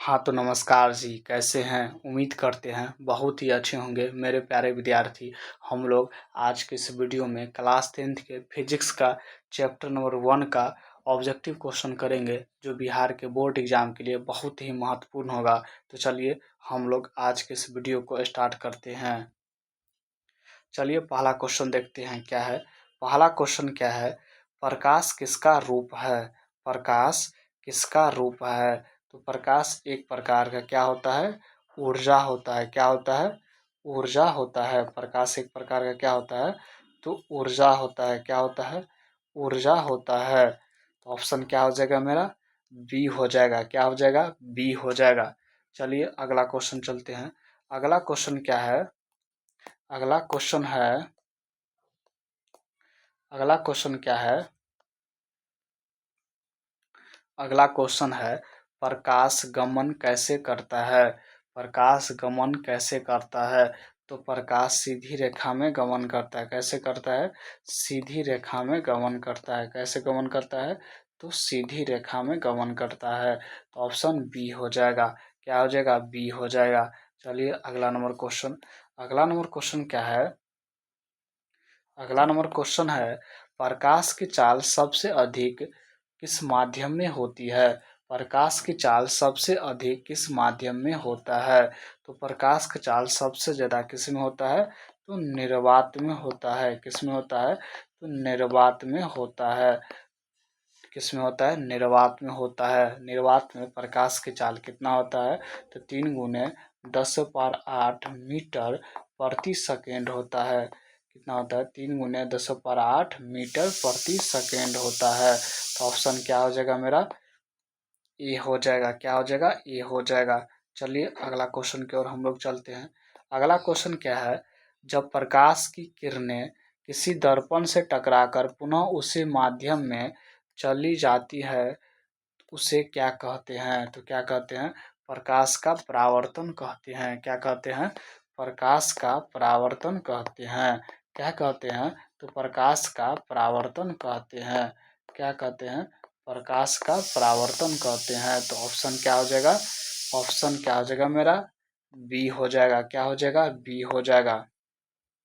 हाँ तो नमस्कार जी, कैसे हैं? उम्मीद करते हैं बहुत ही अच्छे होंगे मेरे प्यारे विद्यार्थी। हम लोग आज के इस वीडियो में क्लास 10th के फिजिक्स का चैप्टर नंबर 1 का ऑब्जेक्टिव क्वेश्चन करेंगे, जो बिहार के बोर्ड एग्जाम के लिए बहुत ही महत्वपूर्ण होगा। तो चलिए हम लोग आज के इस वीडियो को स्टार्ट करते हैं। चलिए पहला क्वेश्चन देखते हैं क्या है। पहला क्वेश्चन क्या है, प्रकाश किसका रूप है? प्रकाश किसका रूप है? तो प्रकाश एक प्रकार का क्या होता है? ऊर्जा होता है। क्या होता है? ऊर्जा होता है। प्रकाश एक प्रकार का क्या होता है? तो ऊर्जा होता है। क्या होता है? ऊर्जा होता है। तो ऑप्शन क्या हो जाएगा मेरा? बी हो जाएगा। क्या हो जाएगा? बी हो जाएगा। चलिए अगला क्वेश्चन चलते हैं। अगला क्वेश्चन क्या है? अगला क्वेश्चन है अगला क्वेश्चन क्या है? अगला क्वेश्चन है, प्रकाश गमन कैसे करता है? प्रकाश गमन कैसे करता है? तो प्रकाश सीधी रेखा में गमन करता है। कैसे करता है? सीधी रेखा में गमन करता है। कैसे गमन करता है? तो सीधी रेखा में गमन करता है। तो ऑप्शन बी हो जाएगा। क्या हो जाएगा? बी हो जाएगा। चलिए अगला नंबर क्वेश्चन। अगला नंबर क्वेश्चन क्या है? अगला नंबर क्वेश्चन है, प्रकाश की चाल सबसे अधिक किस माध्यम में होती है? प्रकाश की चाल सबसे अधिक किस माध्यम में होता है? तो प्रकाश की चाल सबसे ज़्यादा किस में होता है? तो निर्वात में होता है। किस में होता है? तो निर्वात में होता है। किस में होता है? निर्वात में होता है। निर्वात में प्रकाश की चाल कितना होता है? तो 3 × 10⁸ मीटर प्रति सेकेंड होता है। कितना होता है? 3 × 10⁸ मीटर प्रति सेकेंड होता है। तो ऑप्शन क्या हो जाएगा मेरा? ए हो जाएगा। क्या हो जाएगा? ए हो जाएगा। चलिए अगला क्वेश्चन की ओर हम लोग चलते हैं। अगला क्वेश्चन क्या है, जब प्रकाश की किरणें किसी दर्पण से टकराकर पुनः उसी माध्यम में चली जाती है, उसे क्या कहते हैं? तो क्या कहते हैं? प्रकाश का परावर्तन कहते हैं। क्या कहते हैं? प्रकाश का परावर्तन कहते हैं। क्या कहते हैं? तो प्रकाश का परावर्तन कहते हैं। क्या कहते हैं? प्रकाश का परावर्तन कहते हैं। तो ऑप्शन क्या हो जाएगा? ऑप्शन क्या हो जाएगा मेरा? बी हो जाएगा। क्या हो जाएगा? बी हो जाएगा।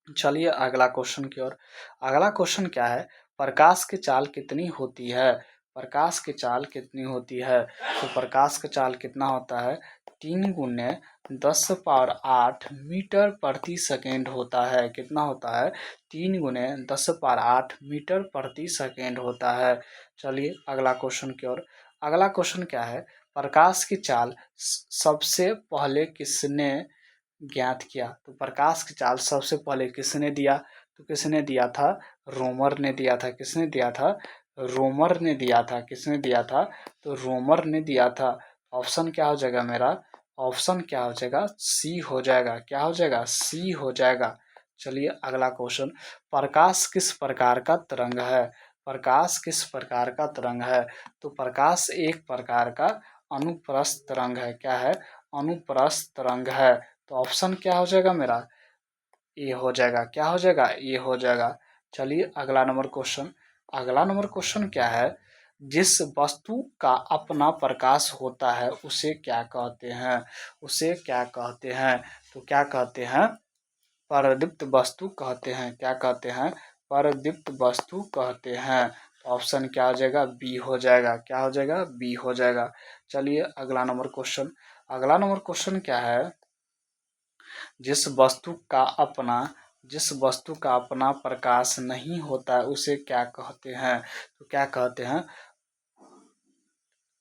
चलिए अगला क्वेश्चन की ओर। अगला क्वेश्चन क्या है, प्रकाश की चाल कितनी होती है? प्रकाश की चाल कितनी होती है? तो प्रकाश की चाल कितना होता है? 3 × 10⁸ मीटर प्रति सेकेंड होता है। कितना होता है? 3 × 10⁸ मीटर प्रति सेकेंड होता है। चलिए अगला क्वेश्चन की ओर। अगला क्वेश्चन क्या है, प्रकाश की चाल सबसे पहले किसने ज्ञात किया? तो प्रकाश की चाल सबसे पहले किसने दिया? तो किसने दिया था? रोमर ने दिया था। किसने दिया था? रोमर ने दिया था। किसने दिया था? तो रोमर ने दिया था। ऑप्शन क्या हो जाएगा मेरा? ऑप्शन क्या हो जाएगा? सी हो जाएगा। क्या हो जाएगा? सी हो जाएगा। चलिए अगला क्वेश्चन, प्रकाश किस प्रकार का तरंग है? प्रकाश किस प्रकार का तरंग है? तो प्रकाश एक प्रकार का अनुप्रस्थ तरंग है। क्या है? अनुप्रस्थ तरंग है। तो ऑप्शन क्या हो जाएगा मेरा? ए हो जाएगा। क्या हो जाएगा? ए हो जाएगा। चलिए अगला नंबर क्वेश्चन। अगला नंबर क्वेश्चन क्या है, जिस वस्तु का अपना प्रकाश होता है उसे क्या कहते हैं? उसे क्या कहते हैं? तो क्या कहते हैं? परदीप्त वस्तु कहते हैं। क्या कहते हैं? परदीप्त वस्तु कहते हैं। तो ऑप्शन क्या हो जाएगा? बी हो जाएगा। क्या हो जाएगा? बी हो जाएगा। चलिए अगला नंबर क्वेश्चन। अगला नंबर क्वेश्चन क्या है, जिस वस्तु का अपना प्रकाश नहीं होता है उसे क्या कहते हैं? तो क्या कहते हैं?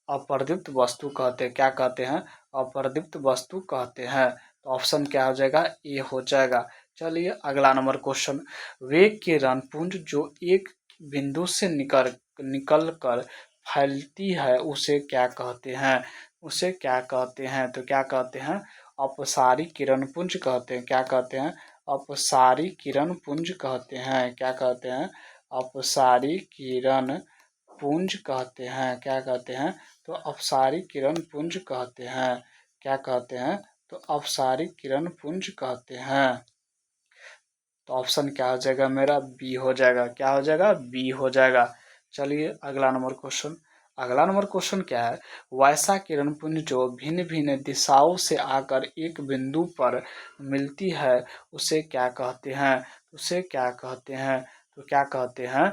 अप्रदीप्त वस्तु कहते हैं। क्या कहते हैं? अप्रदीप्त वस्तु कहते हैं। तो ऑप्शन क्या हो जाएगा? ए हो जाएगा। चलिए अगला नंबर क्वेश्चन, वेग किरण पुंज जो एक बिंदु से निकल कर फैलती है उसे क्या कहते हैं? उसे क्या कहते हैं? तो क्या कहते हैं? अपसारी किरण पुंज कहते हैं। क्या कहते हैं? अपसारी किरण पुंज कहते हैं। क्या कहते हैं? अपसारी किरण पुंज कहते हैं। क्या कहते हैं? तो अपसारी किरण पुंज कहते हैं। क्या कहते हैं? तो अपसारी किरण पुंज कहते हैं। तो ऑप्शन क्या हो जाएगा मेरा? बी हो जाएगा। क्या हो जाएगा? बी हो जाएगा। चलिए अगला नंबर क्वेश्चन। अगला नंबर क्वेश्चन क्या है, वैसा किरण पुंज जो भिन्न भिन्न दिशाओं से आकर एक बिंदु पर मिलती है उसे क्या कहते हैं, उसे क्या कहते हैं, तो क्या कहते हैं,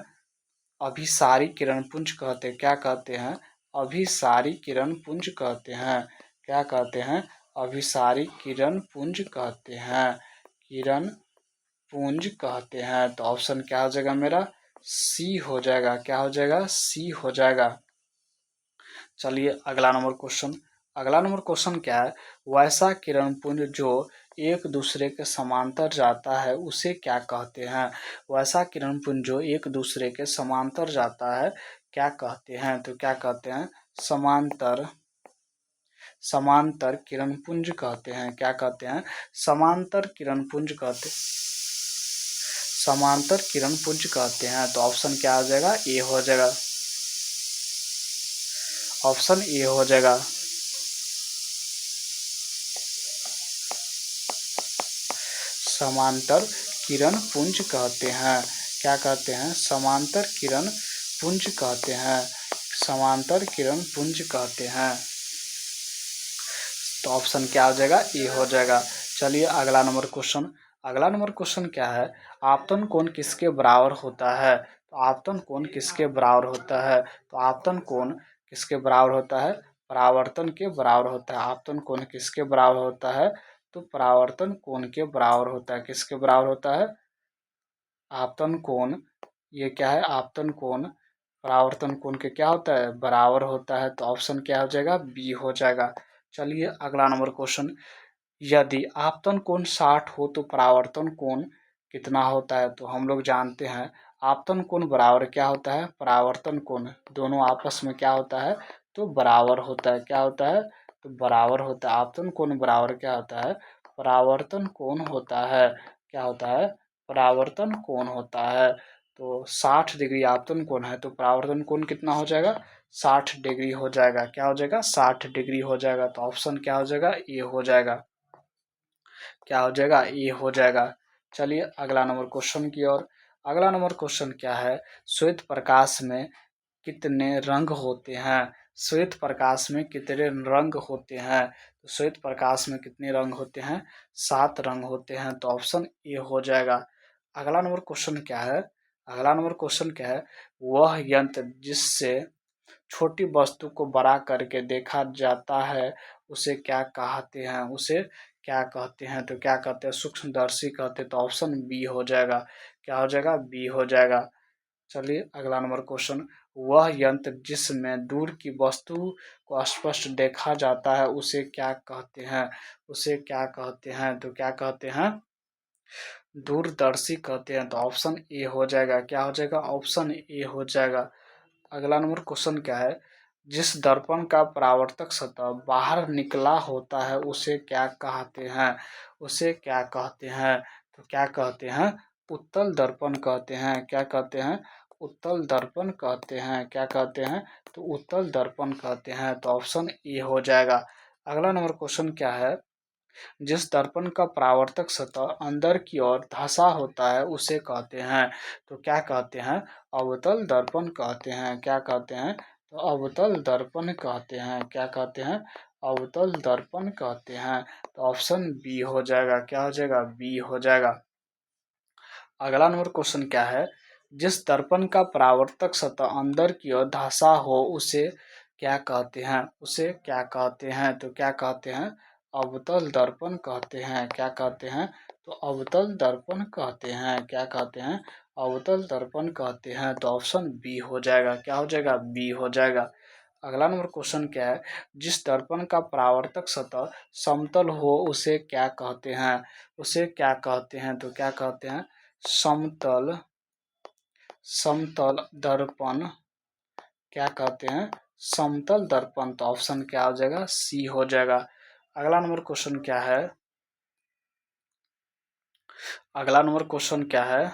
अभिसारी किरण पुंज कहते हैं। क्या कहते हैं, अभिसारी किरण पुंज कहते हैं। क्या कहते हैं, अभिसारी किरण पुंज कहते हैं, किरण पुंज कहते हैं। तो ऑप्शन क्या हो जाएगा मेरा, सी हो जाएगा। क्या हो जाएगा, सी हो जाएगा। चलिए अगला नंबर क्वेश्चन, अगला नंबर क्वेश्चन क्या है, वैसा किरण पुंज जो एक दूसरे के समांतर जाता है उसे क्या कहते हैं, वैसा किरण पुंज जो एक दूसरे के समांतर जाता है क्या कहते हैं, तो क्या कहते हैं, समांतर, समांतर किरण पुंज कहते हैं। क्या कहते हैं, समांतर किरण पुंज कहते, समांतर किरण पुंज कहते हैं। तो ऑप्शन क्या हो जाएगा, ए हो जाएगा। ऑप्शन ए हो जाएगा। समांतर किरण पुंज कहते हैं। क्या कहते हैं, समांतर किरण पुंज कहते हैं, समांतर किरण पुंज कहते हैं। तो ऑप्शन क्या हो जाएगा, ए हो जाएगा। चलिए अगला नंबर क्वेश्चन, अगला नंबर क्वेश्चन क्या है, आपतन कोण किसके बराबर होता है, तो आपतन कोण किसके बराबर होता है, तो आपतन कोण किसके बराबर होता है, परावर्तन के बराबर होता है। आपतन कोण किसके बराबर होता है, तो परावर्तन कोण के बराबर होता है। किसके बराबर होता है, आपतन कोण, ये क्या है, आपतन कोण परावर्तन कोण के क्या होता है, बराबर होता है। तो ऑप्शन क्या हो जाएगा, बी हो जाएगा। चलिए अगला नंबर क्वेश्चन, यदि आपतन कोण 60 हो तो परावर्तन कोण कितना होता है, तो हम लोग जानते हैं आपतन कोण बराबर क्या होता है, परावर्तन कोण, दोनों आपस में क्या होता है, तो बराबर होता है। क्या होता है, तो बराबर होता है। आपतन कोण बराबर क्या होता है, परावर्तन कोण होता है। क्या होता है, परावर्तन कोण होता है। तो 60 डिग्री आपतन कोण है तो परावर्तन कोण कितना हो जाएगा, 60 डिग्री हो जाएगा। क्या हो जाएगा, 60 डिग्री हो जाएगा। तो ऑप्शन क्या हो जाएगा, ए हो जाएगा। क्या हो जाएगा, ए हो जाएगा। चलिए अगला नंबर क्वेश्चन की ओर, अगला नंबर क्वेश्चन क्या है, श्वेत प्रकाश में कितने रंग होते हैं, श्वेत प्रकाश में कितने रंग होते हैं, तो श्वेत प्रकाश में कितने रंग होते हैं, 7 रंग होते हैं। तो ऑप्शन ए हो जाएगा। अगला नंबर क्वेश्चन क्या है, अगला नंबर क्वेश्चन क्या है, वह यंत्र जिससे छोटी वस्तु को बड़ा करके देखा जाता है उसे क्या कहते हैं, उसे क्या कहते हैं, तो क्या कहते हैं, सूक्ष्मदर्शी कहते हैं। तो ऑप्शन बी हो जाएगा। क्या हो जाएगा, बी हो जाएगा। चलिए अगला नंबर क्वेश्चन, वह यंत्र जिसमें दूर की वस्तु को स्पष्ट देखा जाता है उसे क्या कहते हैं, उसे क्या कहते हैं, तो क्या कहते हैं, दूरदर्शी कहते हैं। तो ऑप्शन ए हो जाएगा। क्या हो जाएगा, ऑप्शन ए हो जाएगा। अगला नंबर क्वेश्चन क्या है, जिस दर्पण का परावर्तक सतह बाहर निकला होता है उसे क्या कहते हैं, उसे क्या कहते हैं, तो क्या कहते हैं, उत्तल दर्पण कहते हैं। क्या कहते हैं, उत्तल दर्पण कहते हैं। क्या कहते हैं, तो उत्तल दर्पण कहते हैं। तो ऑप्शन ए हो जाएगा। अगला नंबर क्वेश्चन क्या है, जिस दर्पण का परावर्तक सतह अंदर की ओर धंसा होता है उसे कहते हैं, तो क्या कहते हैं, अवतल दर्पण कहते हैं। क्या कहते हैं, तो अवतल दर्पण कहते हैं। क्या कहते हैं, अवतल दर्पण कहते हैं। तो ऑप्शन बी हो जाएगा। क्या हो जाएगा, बी हो जाएगा। अगला नंबर क्वेश्चन क्या है, जिस दर्पण का परावर्तक सतह अंदर की ओर धंसा हो उसे क्या कहते हैं, उसे क्या कहते हैं, तो क्या कहते हैं, अवतल दर्पण कहते हैं। क्या कहते हैं, तो अवतल दर्पण कहते हैं। क्या कहते हैं, अवतल दर्पण कहते हैं। तो ऑप्शन बी हो जाएगा। क्या हो जाएगा, बी हो जाएगा। अगला नंबर क्वेश्चन क्या है, जिस दर्पण का परावर्तक सतह समतल हो उसे क्या कहते हैं, उसे क्या कहते हैं, तो क्या कहते हैं, समतल, समतल दर्पण क्या कहते हैं, समतल दर्पण। तो ऑप्शन क्या हो जाएगा, सी हो जाएगा। अगला नंबर क्वेश्चन क्या है, अगला नंबर क्वेश्चन क्या है,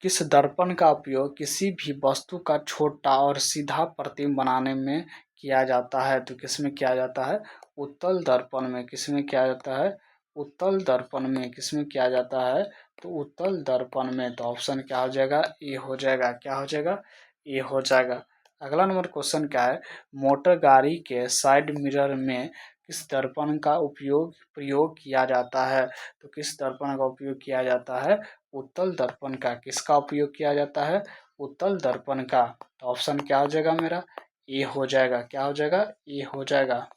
किस दर्पण का उपयोग किसी भी वस्तु का छोटा और सीधा प्रतिबिंब बनाने में किया जाता है, तो किसमें किया जाता है, उत्तल दर्पण में। किसमें किया जाता है, उत्तल दर्पण में। किसमें किया जाता है, तो उत्तल दर्पण में। तो ऑप्शन क्या हो जाएगा, ए हो जाएगा। क्या हो जाएगा, ए हो जाएगा। अगला नंबर क्वेश्चन क्या है, मोटर गाड़ी के साइड मिरर में किस दर्पण का प्रयोग किया जाता है? तो किस दर्पण का उपयोग किया जाता है? उत्तल दर्पण का। किसका उपयोग किया जाता है? उत्तल दर्पण का। तो ऑप्शन क्या हो जाएगा मेरा? ए हो जाएगा। क्या हो जाएगा? ए हो जाएगा।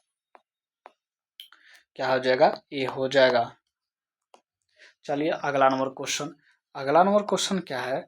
क्या हो जाएगा? ए हो जाएगा। चलिए अगला नंबर क्वेश्चन। अगला नंबर क्वेश्चन क्या है,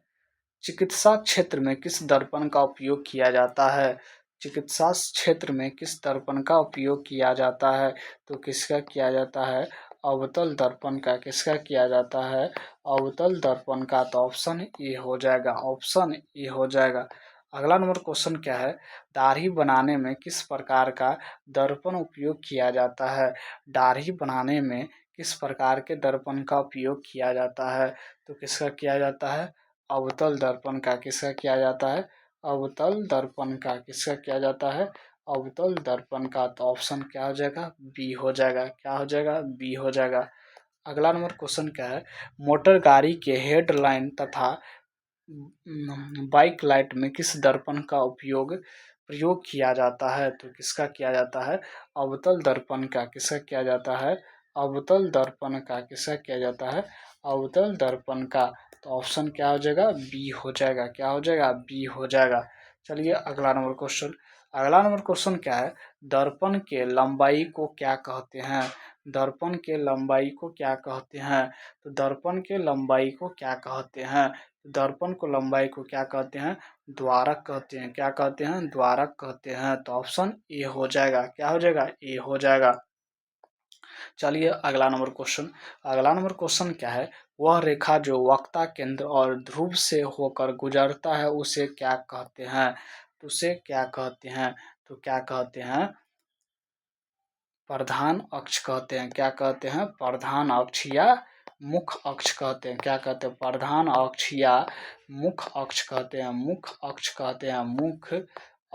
चिकित्सा क्षेत्र में किस दर्पण का उपयोग किया जाता है? चिकित्सा क्षेत्र में किस दर्पण का उपयोग किया जाता है? तो किसका किया जाता है? अवतल दर्पण का। किसका किया जाता है? अवतल दर्पण का। तो ऑप्शन ए हो जाएगा। ऑप्शन ए हो जाएगा। अगला नंबर क्वेश्चन क्या है, दाढ़ी बनाने में किस प्रकार का दर्पण उपयोग किया जाता है? दाढ़ी बनाने में किस प्रकार के दर्पण का उपयोग किया जाता है? तो किसका किया जाता है? अवतल दर्पण का। किसका किया जाता है? अवतल दर्पण का। किसका किया जाता है? अवतल दर्पण का। तो ऑप्शन क्या हो जाएगा? बी हो जाएगा। क्या हो जाएगा? बी हो जाएगा। अगला नंबर क्वेश्चन क्या है, मोटर गाड़ी के हेडलाइन तथा बाइक लाइट में किस दर्पण का प्रयोग किया जाता है? तो किसका किया जाता है? अवतल दर्पण का। किसका किया जाता है? अवतल दर्पण का। किसका किया जाता है? अवतल दर्पण का। तो ऑप्शन क्या हो जाएगा? बी हो जाएगा। क्या हो जाएगा? बी हो जाएगा। चलिए अगला नंबर क्वेश्चन। अगला नंबर क्वेश्चन क्या है, दर्पण के लंबाई को क्या कहते हैं? दर्पण के लंबाई को क्या कहते हैं? तो दर्पण के लंबाई को क्या कहते हैं? दर्पण को लंबाई को क्या कहते हैं? द्वारक कहते हैं। क्या कहते हैं? द्वारक कहते हैं। तो ऑप्शन ए हो जाएगा। क्या हो जाएगा? ए हो जाएगा। चलिए अगला नंबर क्वेश्चन। अगला नंबर क्वेश्चन क्या है, वह रेखा जो वक्ता केंद्र और ध्रुव से होकर गुजरता है उसे क्या कहते हैं? तो उसे क्या कहते हैं? तो क्या कहते हैं? प्रधान अक्ष कहते हैं। क्या कहते हैं? प्रधान अक्ष या मुख्य अक्ष कहते हैं। क्या कहते हैं? प्रधान अक्ष या मुख्य अक्ष कहते हैं। मुख्य अक्ष कहते हैं। मुख्य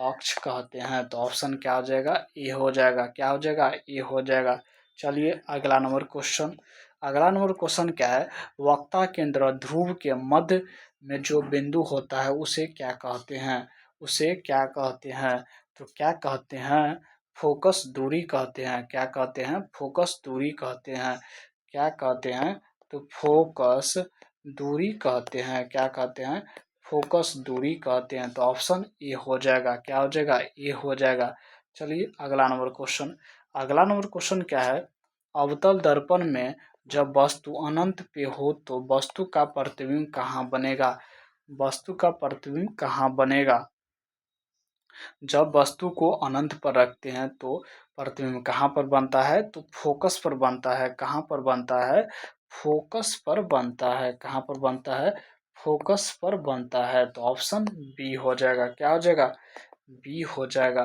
अक्ष कहते हैं। तो ऑप्शन क्या हो जाएगा? ए हो जाएगा। क्या हो जाएगा? ए हो जाएगा। चलिए अगला नंबर क्वेश्चन। अगला नंबर क्वेश्चन क्या है, वक्ता केंद्र और ध्रुव के मध्य में जो बिंदु होता है उसे क्या कहते हैं? उसे क्या कहते हैं? तो क्या कहते हैं? फोकस दूरी कहते हैं। क्या कहते हैं? फोकस दूरी कहते हैं। क्या कहते हैं? तो फोकस दूरी कहते हैं। क्या कहते हैं? फोकस दूरी कहते हैं। तो ऑप्शन ए हो जाएगा। क्या हो जाएगा? ए हो जाएगा। चलिए अगला नंबर क्वेश्चन। अगला नंबर क्वेश्चन क्या है, अवतल दर्पण में जब वस्तु अनंत पे हो तो वस्तु का प्रतिबिंब कहाँ बनेगा? वस्तु का प्रतिबिंब कहाँ बनेगा? जब वस्तु को अनंत पर रखते हैं तो प्रतिबिंब कहाँ पर बनता है? तो फोकस पर बनता है। कहाँ पर बनता है? फोकस पर बनता है। कहाँ पर बनता है? फोकस पर बनता है। तो ऑप्शन बी हो जाएगा। क्या हो जाएगा? बी हो जाएगा।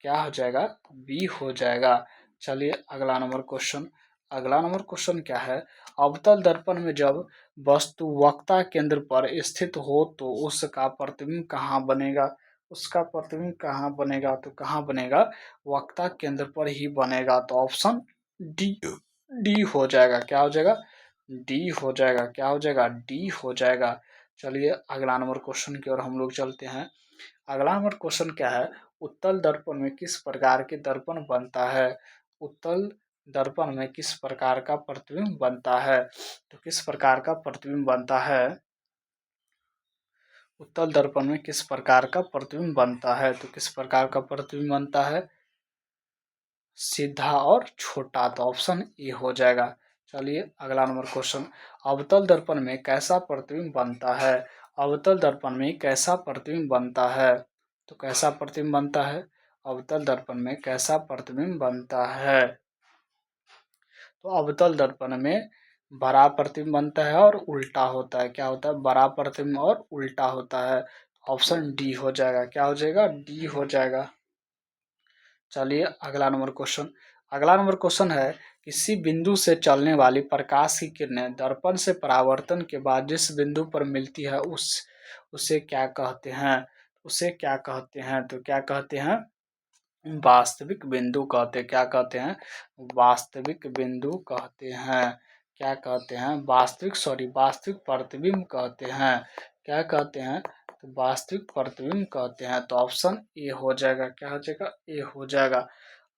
क्या हो जाएगा? बी हो जाएगा। चलिए अगला नंबर क्वेश्चन। अगला नंबर क्वेश्चन क्या है, अवतल दर्पण में जब वस्तु वक्ता केंद्र पर स्थित हो तो उसका प्रतिबिंब कहाँ बनेगा? उसका प्रतिबिंब कहाँ बनेगा? तो कहाँ बनेगा? वक्ता केंद्र पर ही बनेगा। तो ऑप्शन डी डी हो जाएगा। क्या हो जाएगा? डी हो जाएगा। क्या हो जाएगा? डी हो जाएगा। चलिए अगला नंबर क्वेश्चन की ओर हम लोग चलते हैं। अगला नंबर क्वेश्चन क्या है, उत्तल दर्पण में किस प्रकार के दर्पण बनता है? उत्तल दर्पण में किस प्रकार का प्रतिबिंब बनता है? तो किस प्रकार का प्रतिबिंब बनता है? उत्तल दर्पण में किस प्रकार का प्रतिबिंब बनता है? तो किस प्रकार का प्रतिबिंब बनता है? सीधा और छोटा। तो ऑप्शन ए हो जाएगा। चलिए अगला नंबर क्वेश्चन, अवतल दर्पण में कैसा प्रतिबिंब बनता है? अवतल दर्पण में कैसा प्रतिबिंब बनता है? तो कैसा प्रतिबिंब बनता है? अवतल दर्पण में कैसा प्रतिबिंब बनता है? तो अवतल दर्पण में बड़ा प्रतिबिंब बनता है और उल्टा होता है। क्या होता है? बड़ा प्रतिबिंब और उल्टा होता है। ऑप्शन डी हो जाएगा। क्या हो जाएगा? डी हो जाएगा। चलिए अगला नंबर क्वेश्चन। अगला नंबर क्वेश्चन है, किसी बिंदु से चलने वाली प्रकाश की किरणें दर्पण से परावर्तन के बाद जिस बिंदु पर मिलती है उसे क्या कहते हैं? उसे क्या कहते हैं? तो क्या कहते हैं? वास्तविक बिंदु कहते हैं। क्या कहते हैं? वास्तविक बिंदु कहते हैं। क्या कहते हैं? वास्तविक प्रतिबिंब कहते हैं। क्या कहते हैं? तो वास्तविक प्रतिबिंब कहते हैं। तो ऑप्शन ए हो जाएगा। क्या हो जाएगा? ए हो जाएगा।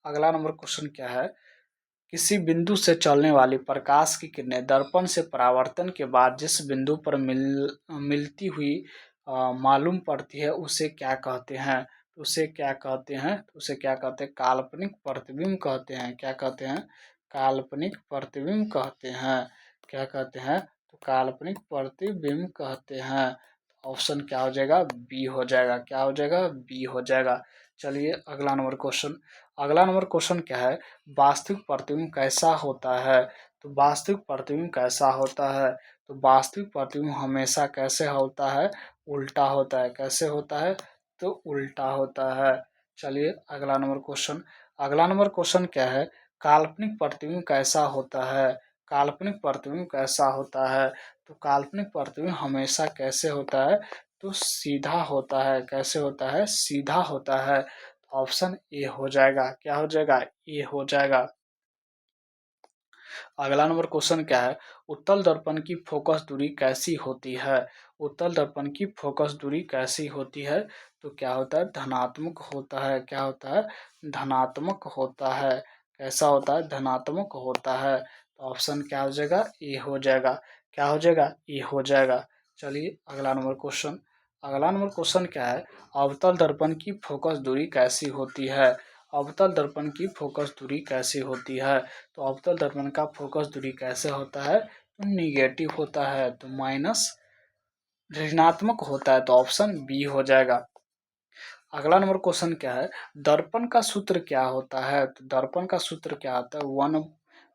अगला नंबर क्वेश्चन क्या है? किसी बिंदु से चलने वाली प्रकाश की किरणें दर्पण से परावर्तन के बाद जिस बिंदु पर मिलती हुई मालूम पड़ती है उसे क्या कहते हैं? उसे क्या कहते हैं? उसे क्या कहते हैं? काल्पनिक प्रतिबिंब कहते हैं। क्या कहते हैं? काल्पनिक प्रतिबिंब कहते हैं। क्या कहते हैं? तो काल्पनिक प्रतिबिंब कहते हैं। ऑप्शन क्या हो जाएगा? बी हो जाएगा। क्या हो जाएगा? बी हो जाएगा। चलिए अगला नंबर क्वेश्चन। अगला नंबर क्वेश्चन क्या है? वास्तविक प्रतिबिंब कैसा होता है? तो वास्तविक प्रतिबिंब कैसा होता है? तो वास्तविक प्रतिबिंब हमेशा कैसे होता है? उल्टा होता है। कैसे होता है? तो उल्टा होता है। चलिए अगला नंबर क्वेश्चन। अगला नंबर क्वेश्चन क्या है? काल्पनिक प्रतिबिंब कैसा होता है? काल्पनिक प्रतिबिंब कैसा होता है? तो काल्पनिक प्रतिबिंब हमेशा कैसे होता है? तो सीधा होता है। कैसे होता है? सीधा होता है। ऑप्शन ए हो जाएगा। क्या हो जाएगा? ए हो जाएगा। अगला नंबर क्वेश्चन क्या है? उत्तल दर्पण की फोकस दूरी कैसी होती है? उत्तल दर्पण की फोकस दूरी कैसी होती है? तो क्या होता है? धनात्मक होता है। क्या होता है? धनात्मक होता है। कैसा होता है? धनात्मक होता है। तो ऑप्शन क्या हो जाएगा? ए हो जाएगा। क्या हो जाएगा? ए हो जाएगा। चलिए अगला नंबर क्वेश्चन। अगला नंबर क्वेश्चन क्या है? अवतल दर्पण की फोकस दूरी कैसी होती है? अवतल दर्पण की फोकस दूरी कैसी होती है? तो अवतल दर्पण का फोकस दूरी कैसे होता है? तो निगेटिव होता है। तो माइनस ऋणात्मक होता है। तो ऑप्शन बी हो जाएगा। अगला नंबर क्वेश्चन क्या है? दर्पण का सूत्र क्या होता है? तो दर्पण का सूत्र क्या होता है?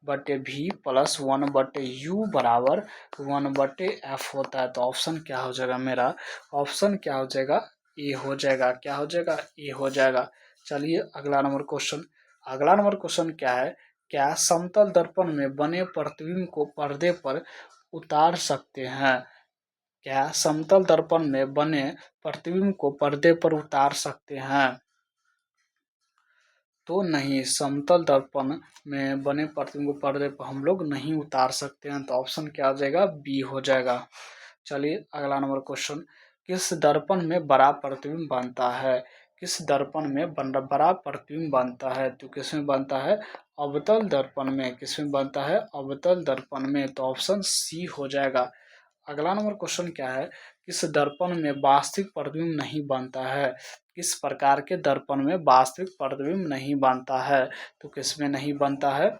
1/v प्लस 1/u बराबर 1/f होता है। तो ऑप्शन क्या हो जाएगा मेरा? ऑप्शन क्या हो जाएगा? ए हो जाएगा। क्या हो जाएगा? ए हो जाएगा। चलिए अगला नंबर क्वेश्चन। अगला नंबर क्वेश्चन क्या है? क्या समतल दर्पण में बने प्रतिबिंब को पर्दे पर उतार सकते हैं? क्या समतल दर्पण में बने प्रतिबिंब को पर्दे पर उतार सकते हैं? तो नहीं, समतल दर्पण में बने प्रतिबिंब को पर्दे पर हम लोग नहीं उतार सकते हैं। तो ऑप्शन क्या हो जाएगा? बी हो जाएगा। चलिए अगला नंबर क्वेश्चन। किस दर्पण में बड़ा प्रतिबिंब बनता है? किस दर्पण में बड़ा प्रतिबिंब बनता है? तो किसमें बनता है? अवतल दर्पण में। किसमें बनता है? अवतल दर्पण में। तो ऑप्शन सी हो जाएगा। अगला नंबर क्वेश्चन क्या है? किस दर्पण में वास्तविक प्रतिबिंब नहीं बनता है? किस प्रकार के दर्पण में वास्तविक प्रतिबिंब नहीं बनता है? तो किसमें नहीं बनता है?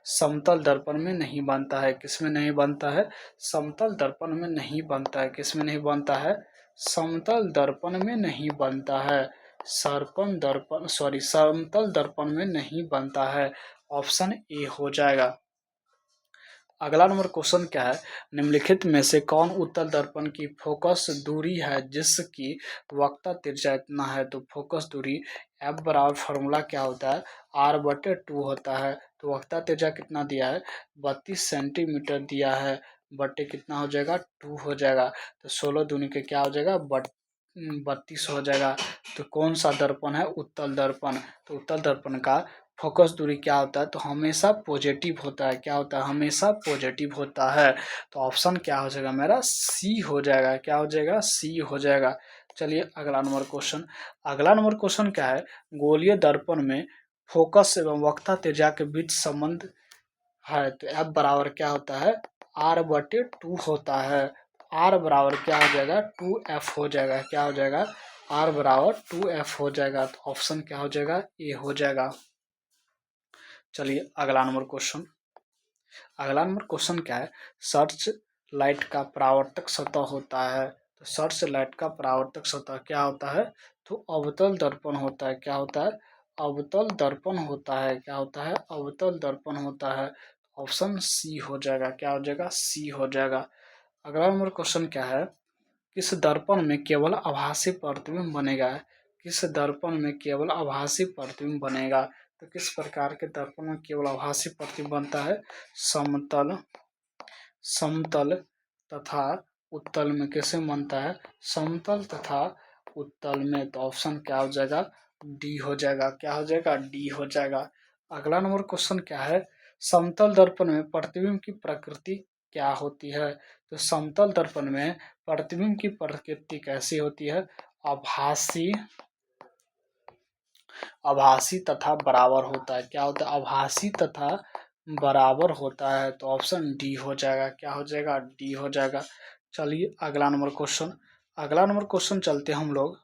समतल दर्पण में नहीं बनता है। किसमें नहीं बनता है? समतल दर्पण में नहीं बनता है। किसमें नहीं बनता है? समतल दर्पण में नहीं बनता है। समतल दर्पण में नहीं बनता है। ऑप्शन ए हो जाएगा। अगला नंबर क्वेश्चन क्या है? निम्नलिखित में से कौन उत्तल दर्पण की फोकस दूरी है जिसकी वक्रता त्रिज्या इतना है? तो फोकस दूरी एफ बराबर फॉर्मूला क्या होता है? r/2 होता है। तो वक्रता त्रिज्या कितना दिया है? 32 सेंटीमीटर दिया है। बट्टे कितना हो जाएगा? 2 हो जाएगा। तो 16 दूनी के क्या हो जाएगा? 32 हो जाएगा। तो कौन सा दर्पण है? उत्तल दर्पण। तो उत्तल दर्पण का फोकस दूरी क्या होता है? तो हमेशा पॉजिटिव होता है। क्या होता है? हमेशा पॉजिटिव होता है। तो ऑप्शन क्या हो जाएगा मेरा? सी हो जाएगा। क्या हो जाएगा? सी हो जाएगा। चलिए अगला नंबर क्वेश्चन। अगला नंबर क्वेश्चन क्या है? गोलीय दर्पण में फोकस एवं वक्रता त्रिज्या के बीच संबंध है। तो एफ बराबर क्या होता है? r/2 होता है। r बराबर क्या हो जाएगा? 2f हो जाएगा। क्या हो जाएगा? r बराबर 2f हो जाएगा। तो ऑप्शन क्या हो जाएगा? ए हो जाएगा। चलिए अगला नंबर क्वेश्चन। अगला नंबर क्वेश्चन क्या है? सर्च लाइट का परावर्तक सतह होता है। तो सर्च लाइट का परावर्तक सतह क्या होता है? तो अवतल दर्पण होता है। क्या होता है? अवतल दर्पण होता है। क्या होता है? अवतल दर्पण होता है। ऑप्शन सी हो जाएगा। क्या हो जाएगा? सी हो जाएगा। अगला नंबर क्वेश्चन क्या है? किस दर्पण में केवल आभासी प्रतिबिंब बनेगा? किस दर्पण में केवल आभासी प्रतिबिंब बनेगा? तो किस प्रकार के दर्पण में केवल आभासी प्रतिबिंब बनता है? समतल समतल तथा उत्तल में कैसे बनता है? समतल तथा उत्तल में। तो ऑप्शन क्या हो जाएगा? डी हो जाएगा। क्या हो जाएगा? डी हो जाएगा। अगला नंबर क्वेश्चन क्या है? समतल दर्पण में प्रतिबिंब की प्रकृति क्या होती है? तो समतल दर्पण में प्रतिबिंब की प्रकृति कैसी होती है? आभासी आभासी तथा बराबर होता है। क्या होता है? आभासी तथा बराबर होता है। तो ऑप्शन डी हो जाएगा। क्या हो जाएगा? डी हो जाएगा। चलिए अगला नंबर क्वेश्चन। अगला नंबर क्वेश्चन चलते हम लोग।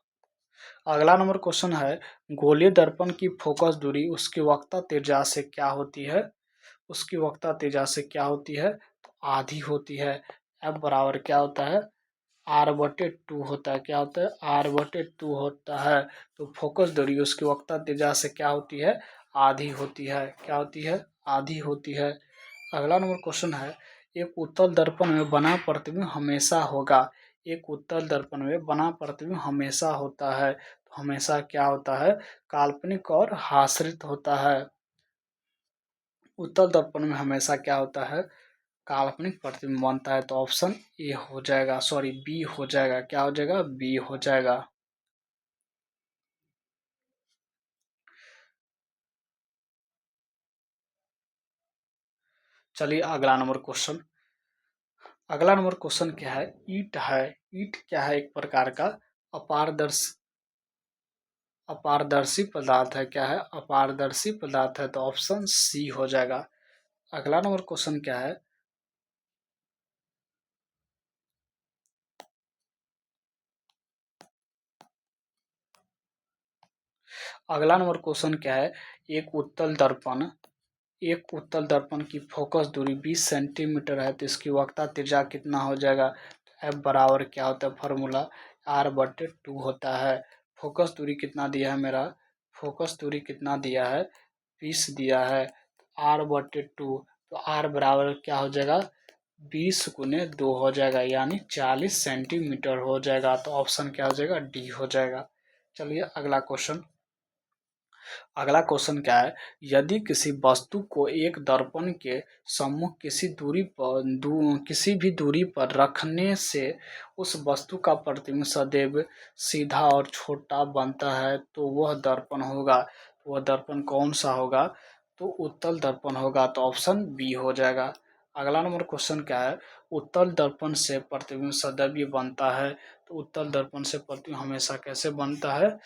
अगला नंबर क्वेश्चन है, गोलीय दर्पण की फोकस दूरी उसकी वक्रता त्रिज्या से क्या होती है? उसकी वक्रता त्रिज्या से क्या होती है? तो आधी होती है। एफ बराबर क्या होता है? R/2 होता है। क्या होता है? R/2 होता है। तो फोकस दूरी उसकी वक्रता त्रिज्या से क्या होती है? आधी होती है। क्या होती है? आधी होती है। अगला नंबर क्वेश्चन है, एक उत्तल दर्पण में बना प्रतिबिंब हमेशा होगा। एक उत्तल दर्पण में बना प्रतिबिंब हमेशा होता है। तो हमेशा क्या होता है? काल्पनिक और हास्रित होता है। उत्तल दर्पण में हमेशा क्या होता है? काल्पनिक प्रतिबिंब बनता है। तो ऑप्शन ए हो जाएगा, सॉरी बी हो जाएगा। क्या हो जाएगा? बी हो जाएगा। चलिए अगला नंबर क्वेश्चन। अगला नंबर क्वेश्चन क्या है? ईंट है। ईंट क्या है? एक प्रकार का अपारदर्शी अपारदर्शी पदार्थ है। क्या है? अपारदर्शी पदार्थ है। तो ऑप्शन सी हो जाएगा। अगला नंबर क्वेश्चन क्या है? अगला नंबर क्वेश्चन क्या है? एक उत्तल दर्पण एक उत्तल दर्पण की फोकस दूरी 20 सेंटीमीटर है, तो इसकी वक्रता त्रिज्या कितना हो जाएगा? एफ बराबर क्या होता है? फॉर्मूला R/2 होता है। फोकस दूरी कितना दिया है मेरा? फोकस दूरी कितना दिया है? 20 दिया है। R/2, तो R बराबर क्या हो जाएगा? 20 × 2 हो जाएगा, यानी 40 सेंटीमीटर हो जाएगा। तो ऑप्शन क्या हो जाएगा? डी हो जाएगा। चलिए अगला क्वेश्चन। अगला क्वेश्चन क्या है? यदि किसी वस्तु को एक दर्पण के सम्मुख किसी भी दूरी पर रखने से उस वस्तु का प्रतिबिंब सदैव सीधा और छोटा बनता है, तो वह दर्पण होगा। वह दर्पण कौन सा होगा? तो उत्तल दर्पण होगा। तो ऑप्शन बी हो जाएगा। अगला नंबर क्वेश्चन क्या है? उत्तल दर्पण से प्रतिबिंब सदैव बनता है। तो उत्तल दर्पण से प्रतिबिंब हमेशा कैसे बनता है?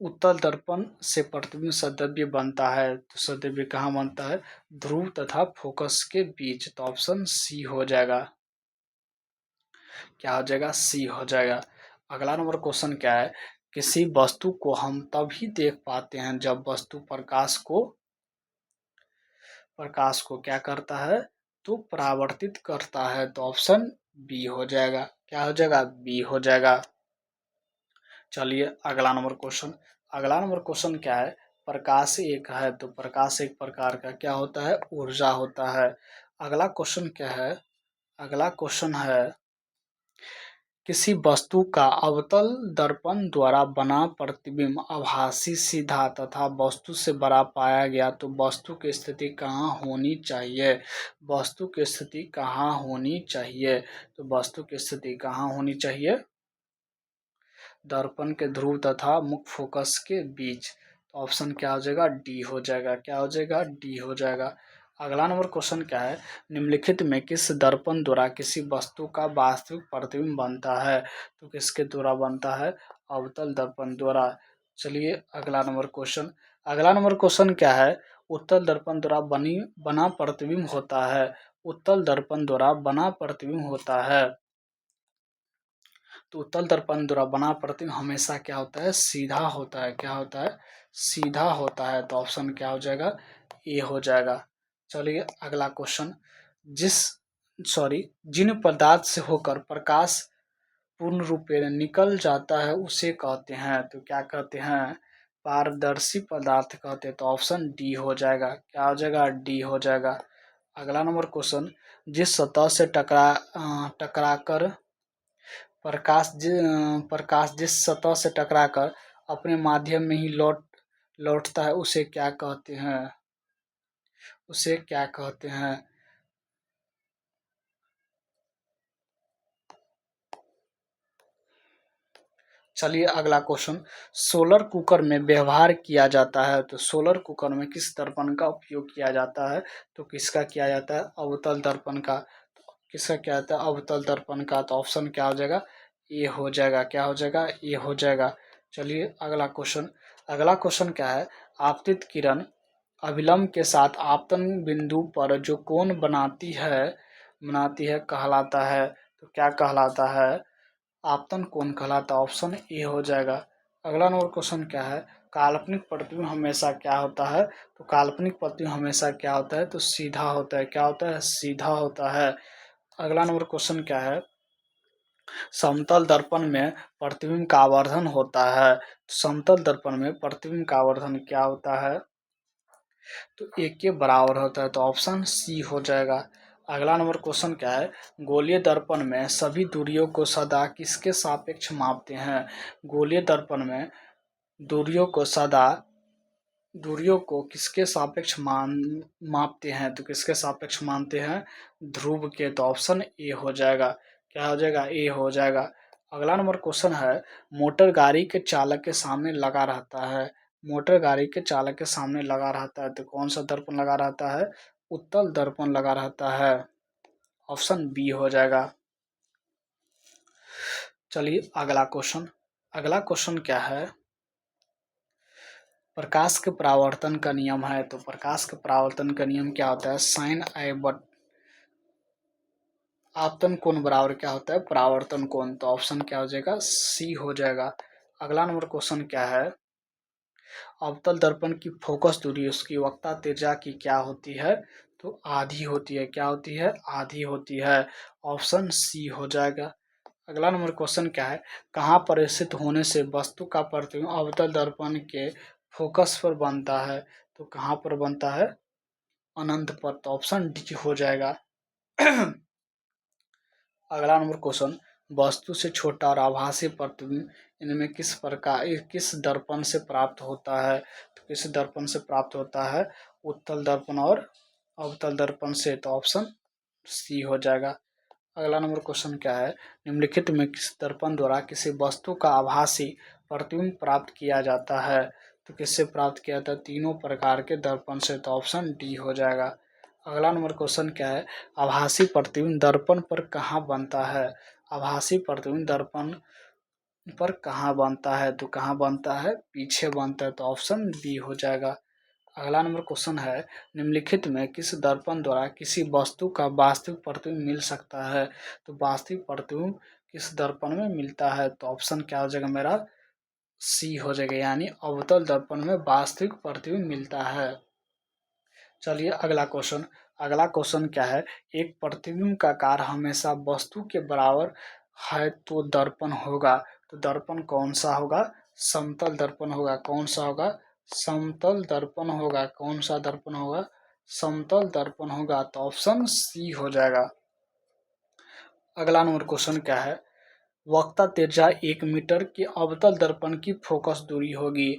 उत्तल दर्पण से प्रतिबिंब सदैव बनता है। तो सदैव कहाँ बनता है? ध्रुव तथा फोकस के बीच। तो ऑप्शन सी हो जाएगा। क्या हो जाएगा? सी हो जाएगा। अगला नंबर क्वेश्चन क्या है? किसी वस्तु को हम तभी देख पाते हैं जब वस्तु प्रकाश को क्या करता है? तो परावर्तित करता है। तो ऑप्शन बी हो जाएगा। क्या हो जाएगा? बी हो जाएगा। चलिए अगला नंबर क्वेश्चन। अगला नंबर क्वेश्चन क्या है? प्रकाश एक है, तो प्रकाश एक प्रकार का क्या होता है? ऊर्जा होता है। अगला क्वेश्चन क्या है? अगला क्वेश्चन है, किसी वस्तु का अवतल दर्पण द्वारा बना प्रतिबिंब आभासी सीधा तथा वस्तु से बड़ा पाया गया, तो वस्तु की स्थिति कहाँ होनी चाहिए? वस्तु की स्थिति कहाँ होनी चाहिए? तो वस्तु की स्थिति कहाँ होनी चाहिए? दर्पण के ध्रुव तथा मुख्य फोकस के बीच। तो ऑप्शन क्या हो जाएगा? डी हो जाएगा। क्या हो जाएगा? डी हो जाएगा। अगला नंबर क्वेश्चन क्या है? निम्नलिखित में किस दर्पण द्वारा किसी वस्तु का वास्तविक प्रतिबिंब बनता है? तो किसके द्वारा बनता है? अवतल दर्पण द्वारा। चलिए अगला नंबर क्वेश्चन। अगला नंबर क्वेश्चन क्या है? उत्तल दर्पण द्वारा बना प्रतिबिंब होता है। उत्तल दर्पण द्वारा बना प्रतिबिंब होता है। तो उत्तल दर्पण द्वारा बना प्रतिबिंब हमेशा क्या होता है? सीधा होता है। क्या होता है? सीधा होता है। तो ऑप्शन क्या हो जाएगा? ए हो जाएगा। चलिए अगला क्वेश्चन। जिस सॉरी जिन पदार्थ से होकर प्रकाश पूर्ण रूपेण निकल जाता है उसे कहते हैं। तो क्या कहते हैं? पारदर्शी पदार्थ कहते हैं। तो ऑप्शन डी हो जाएगा। क्या हो जाएगा? डी हो जाएगा। अगला नंबर क्वेश्चन। जिस सतह से टकरा कर प्रकाश जिस सतह से टकराकर अपने माध्यम में ही लौटता है उसे क्या कहते हैं? उसे क्या कहते हैं? चलिए अगला क्वेश्चन, सोलर कुकर में व्यवहार किया जाता है, तो सोलर कुकर में किस दर्पण का उपयोग किया जाता है, तो किसका किया जाता है, अवतल दर्पण का। किसका क्या आता है, अवतल दर्पण का। तो ऑप्शन क्या हो जाएगा, ये हो जाएगा, क्या हो जाएगा, ये हो जाएगा। चलिए अगला क्वेश्चन, अगला क्वेश्चन क्या है, आपतित किरण अभिलंब के साथ आपतन बिंदु पर जो कोण बनाती है कहलाता है, तो क्या कहलाता है, आपतन कोण कहलाता है। ऑप्शन ए हो जाएगा। अगला नंबर क्वेश्चन क्या है, काल्पनिक प्रतिबिंब हमेशा क्या होता है, तो काल्पनिक प्रतिबिंब हमेशा क्या होता है, तो सीधा होता है, क्या होता है, सीधा होता है। अगला नंबर क्वेश्चन क्या है, समतल दर्पण में प्रतिबिंब का आवर्धन होता है, समतल दर्पण में प्रतिबिंब का आवर्धन क्या होता है, तो एक के बराबर होता है। तो ऑप्शन सी हो जाएगा। अगला नंबर क्वेश्चन क्या है, गोलीय दर्पण में सभी दूरियों को सदा किसके सापेक्ष मापते हैं, गोलीय दर्पण में दूरियों को किसके सापेक्ष मापते हैं, तो किसके सापेक्ष मानते हैं, ध्रुव के। तो ऑप्शन ए हो जाएगा, क्या हो जाएगा, ए हो जाएगा। अगला नंबर क्वेश्चन है, मोटर गाड़ी के चालक के सामने लगा रहता है, मोटर गाड़ी के चालक के सामने लगा रहता है, तो कौन सा दर्पण लगा रहता है, उत्तल दर्पण लगा रहता है। ऑप्शन बी हो जाएगा। चलिए अगला क्वेश्चन, अगला क्वेश्चन क्या है, प्रकाश के परावर्तन का नियम है, तो प्रकाश के परावर्तन का नियम क्या होता है, साइन आई बट आपतन कोण बराबर क्या होता है, परावर्तन कोण। तो ऑप्शन क्या हो जाएगा, सी हो जाएगा। अगला नंबर क्वेश्चन क्या है, अवतल दर्पण की फोकस दूरी उसकी वक्ता त्रिज्या की क्या होती है, तो आधी होती है, क्या होती है, आधी होती है। ऑप्शन सी हो जाएगा। अगला नंबर क्वेश्चन क्या है, कहाँ पर स्थित होने से वस्तु का प्रतिबिंब अवतल दर्पण के फोकस पर बनता है, तो कहाँ पर बनता है, अनंत पर। तो ऑप्शन डी हो जाएगा। अगला नंबर क्वेश्चन, वस्तु से छोटा और आभासी प्रतिबिंब इनमें किस दर्पण से प्राप्त होता है, तो किस दर्पण से प्राप्त होता है, उत्तल दर्पण और अवतल दर्पण से। तो ऑप्शन सी हो जाएगा। अगला नंबर क्वेश्चन क्या है, निम्नलिखित में किस दर्पण द्वारा किसी वस्तु का आभासी प्रतिबिंब प्राप्त किया जाता है, तो किससे प्राप्त किया जाता है, तीनों प्रकार के दर्पण से। तो ऑप्शन डी हो जाएगा। अगला नंबर क्वेश्चन क्या है, आभासी प्रतिबिंब दर्पण पर कहाँ बनता है, आभासी प्रतिबिंब दर्पण पर कहाँ बनता है, तो कहाँ बनता है, पीछे बनता है। तो ऑप्शन बी हो जाएगा। अगला नंबर क्वेश्चन है, निम्नलिखित में किस दर्पण द्वारा किसी वस्तु का वास्तविक प्रतिबिंब मिल सकता है, तो वास्तविक प्रतिबिंब किस दर्पण में मिलता है। तो ऑप्शन क्या हो जाएगा मेरा, सी हो जाएगा, यानी अवतल दर्पण में वास्तविक प्रतिबिंब मिलता है। चलिए अगला क्वेश्चन, अगला क्वेश्चन क्या है, एक प्रतिबिंब का कार्य हमेशा वस्तु के बराबर है तो दर्पण होगा, तो दर्पण कौन सा होगा, समतल दर्पण होगा, कौन सा होगा, समतल दर्पण होगा, कौन सा दर्पण होगा, समतल दर्पण होगा। तो ऑप्शन सी हो जाएगा। अगला नंबर क्वेश्चन क्या है, वक्ता त्रिज्या 1 मीटर की अवतल दर्पण की फोकस दूरी होगी,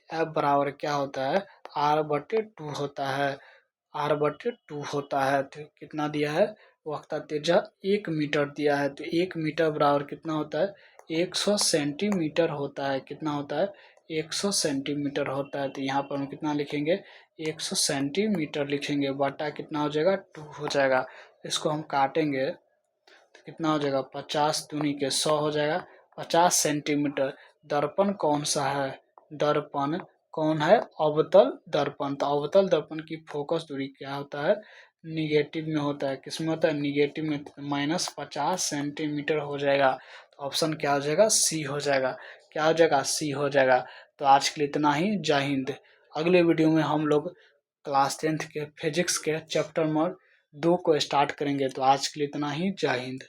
एफ बराबर क्या होता है, r/2 होता है, r/2 होता है। तो कितना दिया है, वक्ता त्रिज्या 1 मीटर दिया है, तो 1 मीटर बराबर कितना होता है, 100 सेंटीमीटर होता है, कितना होता है, 100 सेंटीमीटर होता है। तो यहाँ पर हम कितना लिखेंगे, 100 सेंटीमीटर लिखेंगे, बटा कितना हो जाएगा, 2 हो जाएगा। इसको हम काटेंगे तो कितना हो जाएगा, 50 दूनी के 100 हो जाएगा, 50 सेंटीमीटर। दर्पण कौन सा है, दर्पण कौन है, अवतल दर्पण। तो अवतल दर्पण की फोकस दूरी क्या होता है, निगेटिव में होता है, किसमें होता है, निगेटिव में, -50 सेंटीमीटर हो जाएगा। तो ऑप्शन क्या हो जाएगा, सी हो जाएगा, क्या हो जाएगा, सी हो जाएगा। तो आज के लिए इतना ही, जय हिंद। अगले वीडियो में हम लोग क्लास 10th के फिजिक्स के चैप्टर नंबर 2 को स्टार्ट करेंगे। तो आज के लिए इतना ही, जय हिंद।